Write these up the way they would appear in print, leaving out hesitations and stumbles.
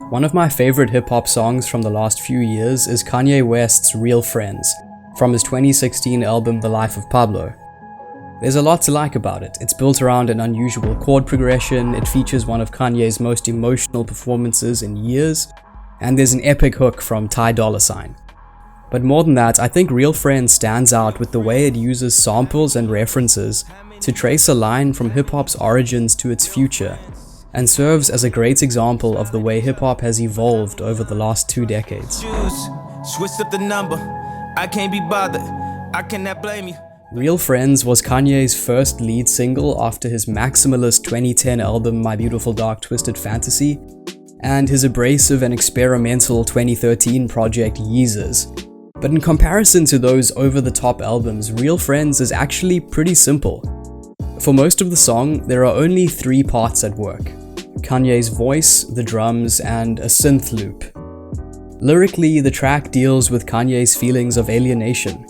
One of my favorite hip-hop songs from the last few years is Kanye West's Real Frenz, from his 2016 album The Life of Pablo. There's a lot to like about it. It's built around an unusual chord progression, it features one of Kanye's most emotional performances in years, and there's an epic hook from Ty Dolla $ign. But more than that, I think Real Frenz stands out with the way it uses samples and references to trace a line from hip-hop's origins to its future, and serves as a great example of the way hip-hop has evolved over the last 2 decades. Switch up the number. I can't be bothered. I cannot blame you. Real Frenz was Kanye's first lead single after his maximalist 2010 album My Beautiful Dark Twisted Fantasy, and his abrasive and experimental 2013 project Yeezus. But in comparison to those over-the-top albums, Real Frenz is actually pretty simple. For most of the song, there are only 3 parts at work: Kanye's voice, the drums, and a synth loop. Lyrically, the track deals with Kanye's feelings of alienation.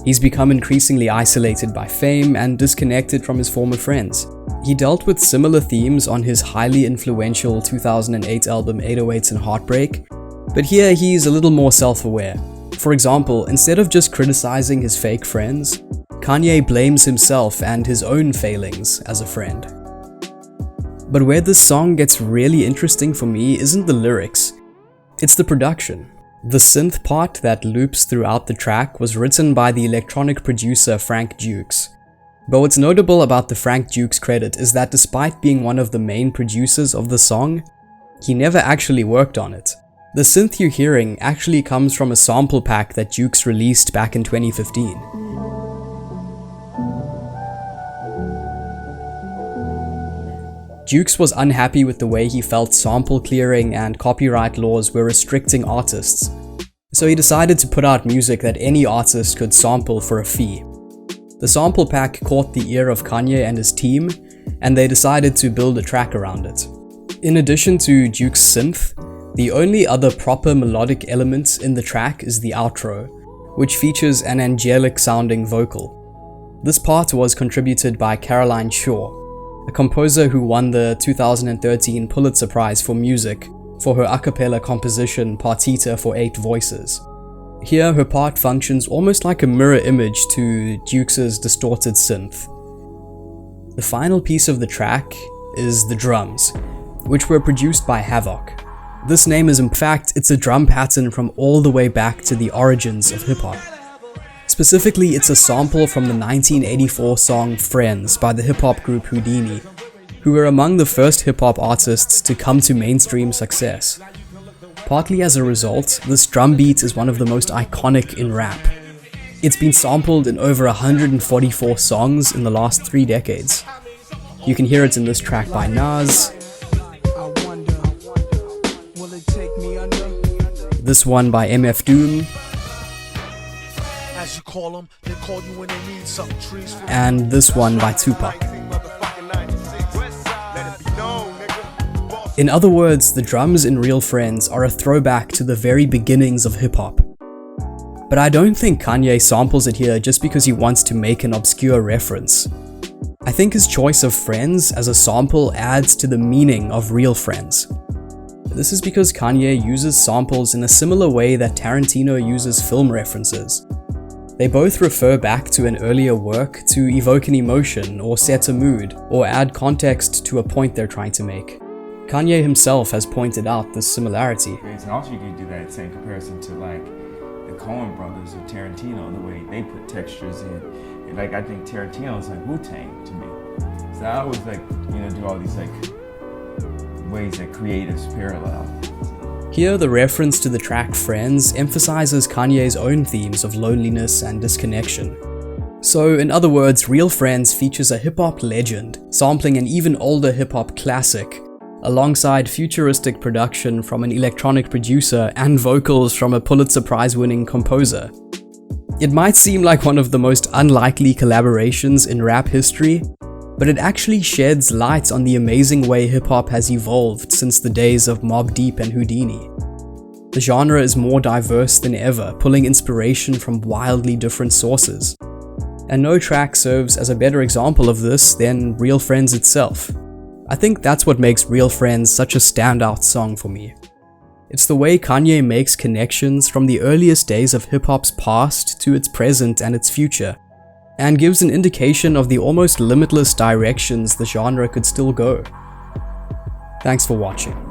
He's become increasingly isolated by fame and disconnected from his former friends. He dealt with similar themes on his highly influential 2008 album 808s and Heartbreak, but here he's a little more self-aware. For example, instead of just criticizing his fake friends, Kanye blames himself and his own failings as a friend. But where this song gets really interesting for me isn't the lyrics, it's the production. The synth part that loops throughout the track was written by the electronic producer Frank Dukes. But what's notable about the Frank Dukes credit is that despite being one of the main producers of the song, he never actually worked on it. The synth you're hearing actually comes from a sample pack that Dukes released back in 2015. Dukes was unhappy with the way he felt sample clearing and copyright laws were restricting artists, so he decided to put out music that any artist could sample for a fee. The sample pack caught the ear of Kanye and his team, and they decided to build a track around it. In addition to Dukes' synth, the only other proper melodic element in the track is the outro, which features an angelic-sounding vocal. This part was contributed by Caroline Shaw, a composer who won the 2013 Pulitzer Prize for Music for her a cappella composition Partita for 8 Voices. Here, her part functions almost like a mirror image to Dukes' distorted synth. The final piece of the track is the drums, which were produced by Havoc. This name is in fact, it's a drum pattern from all the way back to the origins of hip-hop. Specifically, it's a sample from the 1984 song Frenz by the hip-hop group Houdini, who were among the first hip-hop artists to come to mainstream success. Partly as a result, this drum beat is one of the most iconic in rap. It's been sampled in over 144 songs in the last 3 decades. You can hear it in this track by Nas, this one by MF Doom, and this one by Tupac. In other words, the drums in Real Frenz are a throwback to the very beginnings of hip-hop. But I don't think Kanye samples it here just because he wants to make an obscure reference. I think his choice of Frenz as a sample adds to the meaning of Real Frenz. This is because Kanye uses samples in a similar way that Tarantino uses film references. They both refer back to an earlier work to evoke an emotion or set a mood or add context to a point they're trying to make. Kanye himself has pointed out this similarity. And also you can do that same comparison to like the Coen brothers or Tarantino, the way they put textures in. And like I think Tarantino is like Wu-Tang to me. So I always like, do all these like ways that creatives parallel. Here, the reference to the track Frenz emphasizes Kanye's own themes of loneliness and disconnection. So, in other words, Real Frenz features a hip-hop legend, sampling an even older hip-hop classic, alongside futuristic production from an electronic producer and vocals from a Pulitzer Prize-winning composer. It might seem like one of the most unlikely collaborations in rap history, but it actually sheds light on the amazing way hip-hop has evolved since the days of Mobb Deep and Houdini. The genre is more diverse than ever, pulling inspiration from wildly different sources. And no track serves as a better example of this than Real Frenz itself. I think that's what makes Real Frenz such a standout song for me. It's the way Kanye makes connections from the earliest days of hip-hop's past to its present and its future, and gives an indication of the almost limitless directions the genre could still go. Thanks for watching.